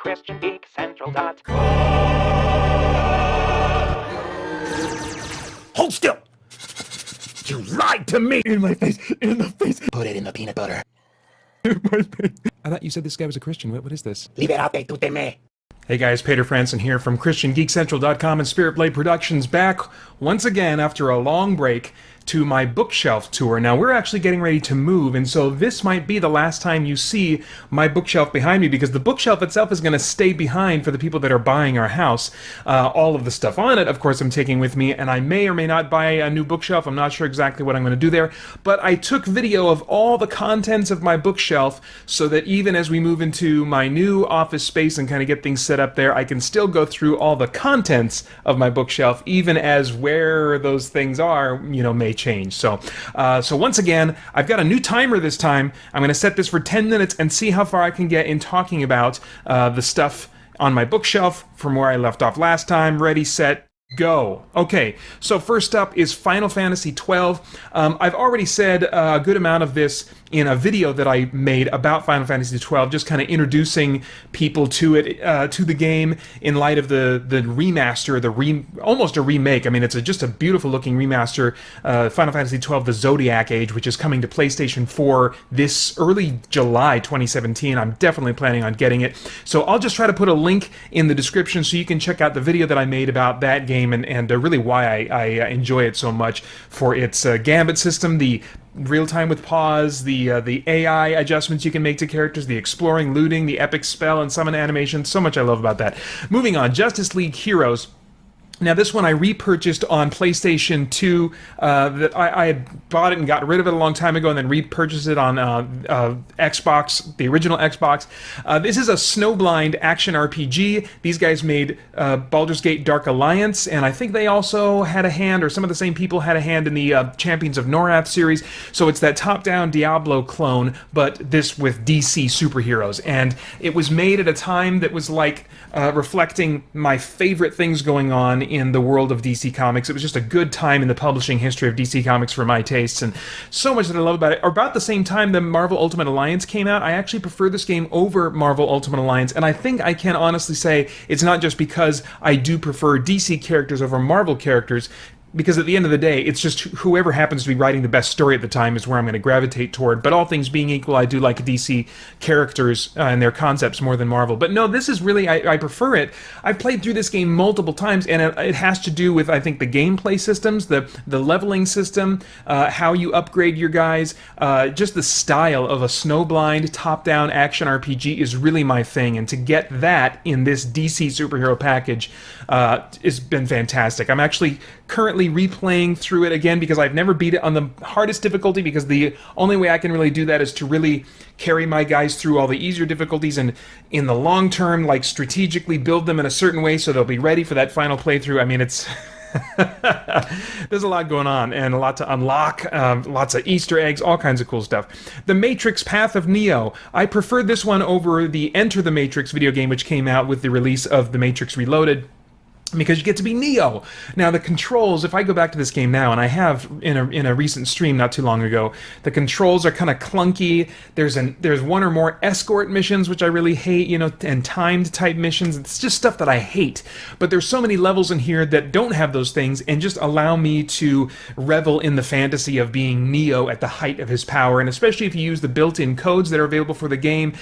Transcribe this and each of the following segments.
Hold still! You lied to me! In my face! In the face! Put it in the peanut butter. In my face! I thought you said this guy was a Christian. What is this? Liberate tu me. Hey guys, Paeter Franson here from christiangeekcentral.com and Spirit Blade Productions, back once again after a long break to my bookshelf tour. Now we're actually getting ready to move, and so this might be the last time you see my bookshelf behind me, because the bookshelf itself is going to stay behind for the people that are buying our house. All of the stuff on it, of course, I'm taking with me, and I may or may not buy a new bookshelf. I'm not sure exactly what I'm going to do there, but I took video of all the contents of my bookshelf so that even as we move into my new office space and kind of get things set up there, I can still go through all the contents of my bookshelf, even as where those things are, you know, may change. So once again, I've got a new timer this time. I'm going to set this for 10 minutes and see how far I can get in talking about the stuff on my bookshelf from where I left off last time. Ready, set, go. Okay, so first up is Final Fantasy XII. I've already said a good amount of this in a video that I made about Final Fantasy XII, just kind of introducing people to it, to the game in light of the remaster, almost a remake. I mean, it's just a beautiful looking remaster, Final Fantasy XII, the Zodiac Age, which is coming to PlayStation 4 this early July 2017. I'm definitely planning on getting it. So I'll just try to put a link in the description so you can check out the video that I made about that game and really why I enjoy it so much, for its gambit system, the real-time with pause, the AI adjustments you can make to characters, the exploring, looting, the epic spell and summon animation. So much I love about that. Moving on, Justice League Heroes. Now this one I repurchased on PlayStation 2. That I had bought it and got rid of it a long time ago, and then repurchased it on Xbox, the original Xbox. This is a snowblind action RPG. These guys made Baldur's Gate Dark Alliance, and I think they also had a hand, or some of the same people had a hand in the Champions of Norath series. So it's that top-down Diablo clone, but this with DC superheroes. And it was made at a time that was like reflecting my favorite things going on in the world of DC Comics. It was just a good time in the publishing history of DC Comics for my tastes, and so much that I love about it. About the same time the Marvel Ultimate Alliance came out, I actually prefer this game over Marvel Ultimate Alliance, and I think I can honestly say it's not just because I do prefer DC characters over Marvel characters, because at the end of the day, it's just whoever happens to be writing the best story at the time is where I'm going to gravitate toward. But all things being equal, I do like DC characters and their concepts more than Marvel. But no, this is really, I prefer it. I've played through this game multiple times, and it has to do with, I think, the gameplay systems, the leveling system, how you upgrade your guys, just the style of a snowblind top-down action RPG is really my thing. And to get that in this DC superhero package has been fantastic. I'm actually currently replaying through it again because I've never beat it on the hardest difficulty, because the only way I can really do that is to really carry my guys through all the easier difficulties, and in the long term, like, strategically build them in a certain way so they'll be ready for that final playthrough. I mean, it's there's a lot going on and a lot to unlock, lots of Easter eggs, all kinds of cool stuff. The Matrix Path of Neo. I preferred this one over the Enter the Matrix video game, which came out with the release of The Matrix Reloaded, because you get to be Neo. Now the controls, if I go back to this game now, and I have in a recent stream not too long ago, the controls are kind of clunky. There's one or more escort missions, which I really hate, you know, and timed type missions. It's just stuff that I hate. But there's so many levels in here that don't have those things and just allow me to revel in the fantasy of being Neo at the height of his power. And especially if you use the built-in codes that are available for the game,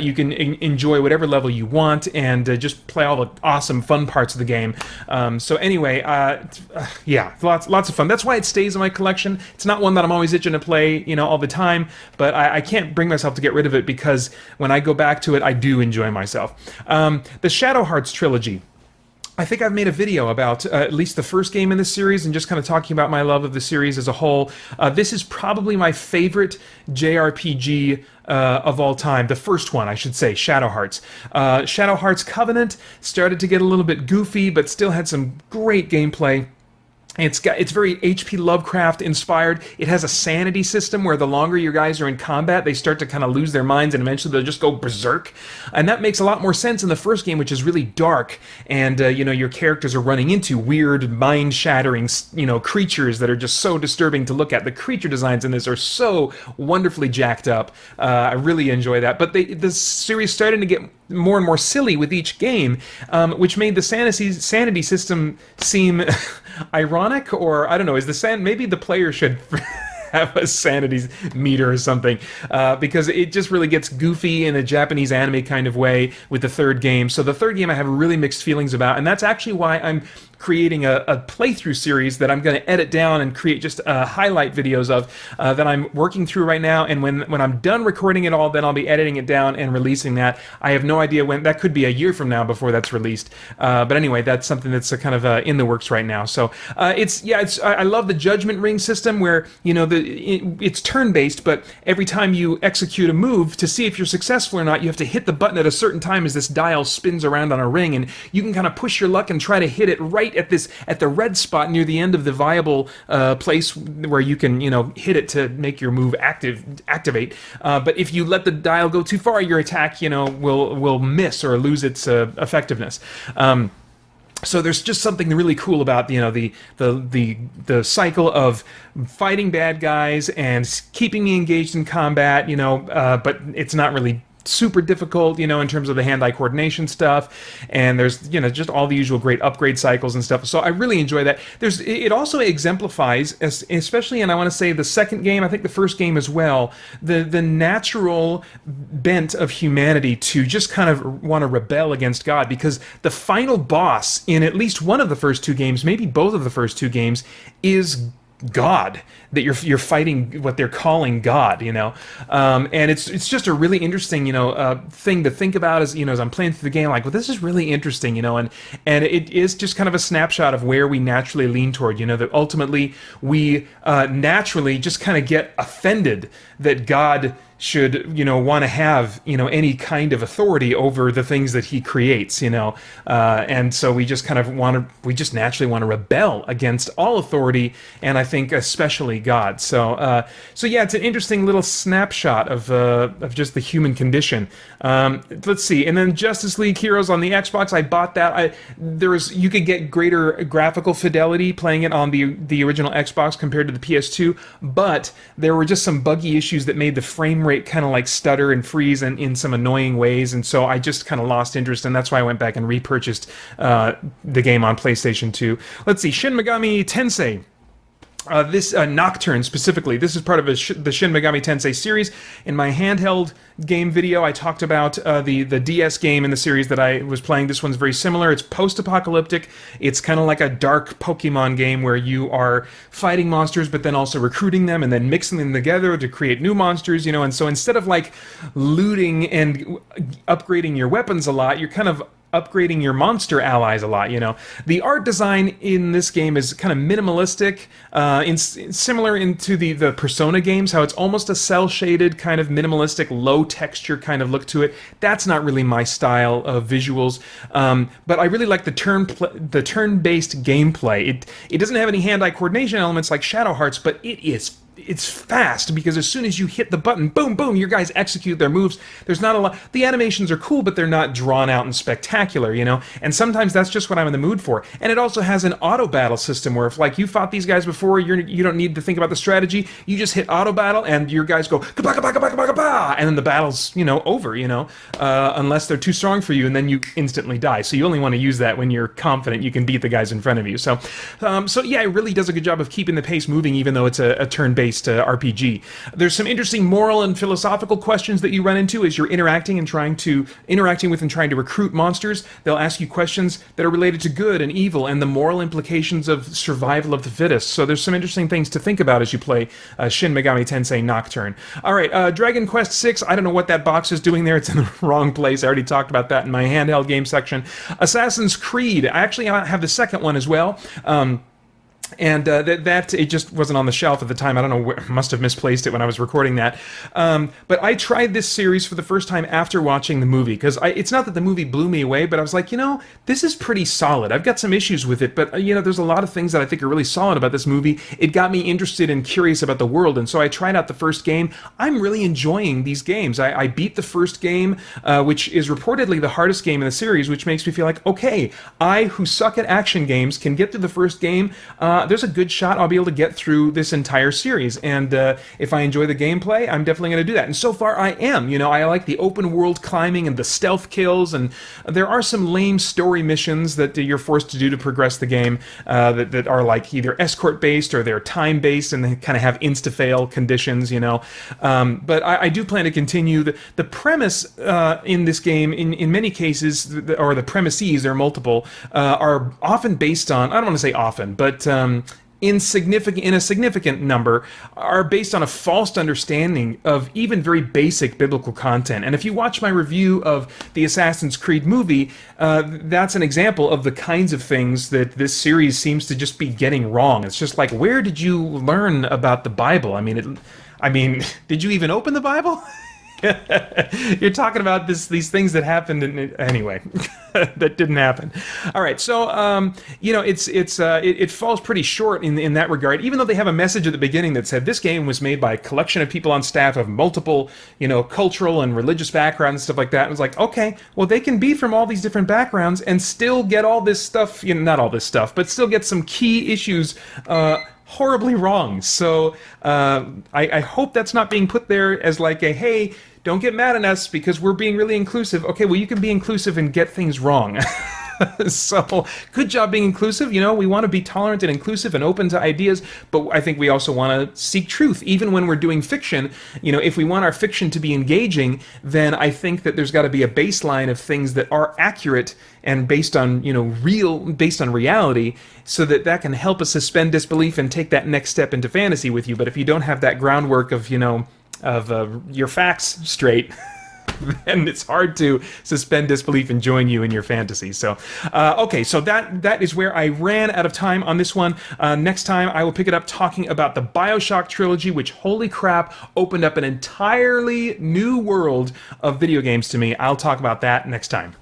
you can enjoy whatever level you want and just play all the awesome fun parts of the game. So anyway, yeah, lots of fun. That's why it stays in my collection. It's not one that I'm always itching to play, you know, all the time, but I can't bring myself to get rid of it, because when I go back to it, I do enjoy myself. The Shadow Hearts trilogy. I think I've made a video about at least the first game in this series, and just kind of talking about my love of the series as a whole. This is probably my favorite JRPG of all time. The first one, I should say, Shadow Hearts. Shadow Hearts Covenant started to get a little bit goofy, but still had some great gameplay. It's very H.P. Lovecraft inspired. It has a sanity system where the longer your guys are in combat, they start to kind of lose their minds, and eventually they'll just go berserk. And that makes a lot more sense in the first game, which is really dark, and you know, your characters are running into weird, mind-shattering, you know, creatures that are just so disturbing to look at. The creature designs in this are so wonderfully jacked up. I really enjoy that. But the series started to get more and more silly with each game, which made the sanity system seem ironic, or I don't know. Maybe the player should have a sanity meter or something, because it just really gets goofy in a Japanese anime kind of way with the third game. So the third game I have really mixed feelings about, and that's actually why I'm creating a playthrough series that I'm going to edit down and create just highlight videos of that I'm working through right now. And when I'm done recording it all, then I'll be editing it down and releasing that. I have no idea when. That could be a year from now before that's released. But anyway, that's something that's kind of in the works right now. So I love the judgment ring system where it's turn-based, but every time you execute a move, to see if you're successful or not, you have to hit the button at a certain time as this dial spins around on a ring, and you can kind of push your luck and try to hit it right at the red spot near the end of the viable place where you can hit it to make your move activate. But if you let the dial go too far, your attack will miss or lose its effectiveness. So there's just something really cool about the cycle of fighting bad guys and keeping me engaged in combat, but it's not really super difficult, in terms of the hand-eye coordination stuff, and there's just all the usual great upgrade cycles and stuff. So I really enjoy that. It also exemplifies, especially in I want to say the second game, I think the first game as well, the natural bent of humanity to just kind of want to rebel against God, because the final boss in at least one of the first two games, maybe both of the first two games, is God, that you're fighting what they're calling God, and it's just a really interesting, thing to think about as I'm playing through the game, like, well, this is really interesting, and it is just kind of a snapshot of where we naturally lean toward, that ultimately we naturally just kind of get offended that God should want to have any kind of authority over the things that he creates, and so we just naturally want to rebel against all authority, and I think especially God. So yeah, it's an interesting little snapshot of just the human condition. Let's see, and then Justice League Heroes on the Xbox, I bought that. You could get greater graphical fidelity playing it on the original Xbox compared to the PS2, but there were just some buggy issues that made the frame rate kind of like stutter and freeze in some annoying ways, and so I just kind of lost interest, and that's why I went back and repurchased the game on PlayStation 2. Let's see, Shin Megami Tensei. This Nocturne specifically, this is part of the Shin Megami Tensei series. In my handheld game video, I talked about the DS game in the series that I was playing. This one's very similar. It's post-apocalyptic. It's kind of like a dark Pokemon game where you are fighting monsters, but then also recruiting them and then mixing them together to create new monsters, and so instead of like looting and upgrading your weapons a lot, you're kind of upgrading your monster allies a lot, The art design in this game is kind of minimalistic, similar into the Persona games, how it's almost a cel-shaded kind of minimalistic, low-texture kind of look to it. That's not really my style of visuals, but I really like the turn-based gameplay. It doesn't have any hand-eye coordination elements like Shadow Hearts, but it's fast, because as soon as you hit the button, boom, boom, your guys execute their moves. There's not a lot. The animations are cool, but they're not drawn out and spectacular, And sometimes that's just what I'm in the mood for. And it also has an auto battle system where if like you fought these guys before, you don't need to think about the strategy. You just hit auto battle, and your guys go kabah, kabah, kabah, kabah, kabah, and then the battle's over, unless they're too strong for you, and then you instantly die. So you only want to use that when you're confident you can beat the guys in front of you. So yeah, it really does a good job of keeping the pace moving, even though it's a turn-based RPG. There's some interesting moral and philosophical questions that you run into as you're interacting with and trying to recruit monsters. They'll ask you questions that are related to good and evil and the moral implications of survival of the fittest. So there's some interesting things to think about as you play Shin Megami Tensei Nocturne. All right, Dragon Quest VI, I don't know what that box is doing there. It's in the wrong place. I already talked about that in my handheld game section. Assassin's Creed, I actually have the second one as well. And that it just wasn't on the shelf at the time. I don't know, must have misplaced it when I was recording that. But I tried this series for the first time after watching the movie, because it's not that the movie blew me away, but I was like, this is pretty solid. I've got some issues with it, but there's a lot of things that I think are really solid about this movie. It got me interested and curious about the world, and so I tried out the first game. I'm really enjoying these games. I beat the first game, which is reportedly the hardest game in the series, which makes me feel like, okay, I, who suck at action games, can get through the first game. there's a good shot I'll be able to get through this entire series. And if I enjoy the gameplay, I'm definitely going to do that. And so far, I am. You know, I like the open world climbing and the stealth kills, and there are some lame story missions that you're forced to do to progress the game that are like either escort based or they're time based, and they kind of have insta fail conditions. You know, but I do plan to continue the premise in this game. In many cases, or the premises, there are multiple, are often based on, I don't want to say often, but in a significant number, are based on a false understanding of even very basic biblical content. And if you watch my review of the Assassin's Creed movie, that's an example of the kinds of things that this series seems to just be getting wrong. It's just like, where did you learn about the Bible? I mean, did you even open the Bible? You're talking about these things that happened, anyway. That didn't happen. All right, so you know, it falls pretty short in that regard. Even though they have a message at the beginning that said this game was made by a collection of people on staff of multiple, you know, cultural and religious backgrounds and stuff like that. It was like, okay, well, they can be from all these different backgrounds and still get all this stuff. You know, not all this stuff, but still get some key issues horribly wrong. So I hope that's not being put there as like a, hey, don't get mad at us because we're being really inclusive. Okay, well, you can be inclusive and get things wrong. So, good job being inclusive. You know, we want to be tolerant and inclusive and open to ideas, but I think we also want to seek truth. Even when we're doing fiction, you know, if we want our fiction to be engaging, then I think that there's got to be a baseline of things that are accurate and based on, you know, based on reality, so that can help us suspend disbelief and take that next step into fantasy with you. But if you don't have that groundwork of, you know, your facts straight, then it's hard to suspend disbelief and join you in your fantasy. So, okay, so that is where I ran out of time on this one. Next time, I will pick it up talking about the BioShock trilogy, which, holy crap, opened up an entirely new world of video games to me. I'll talk about that next time.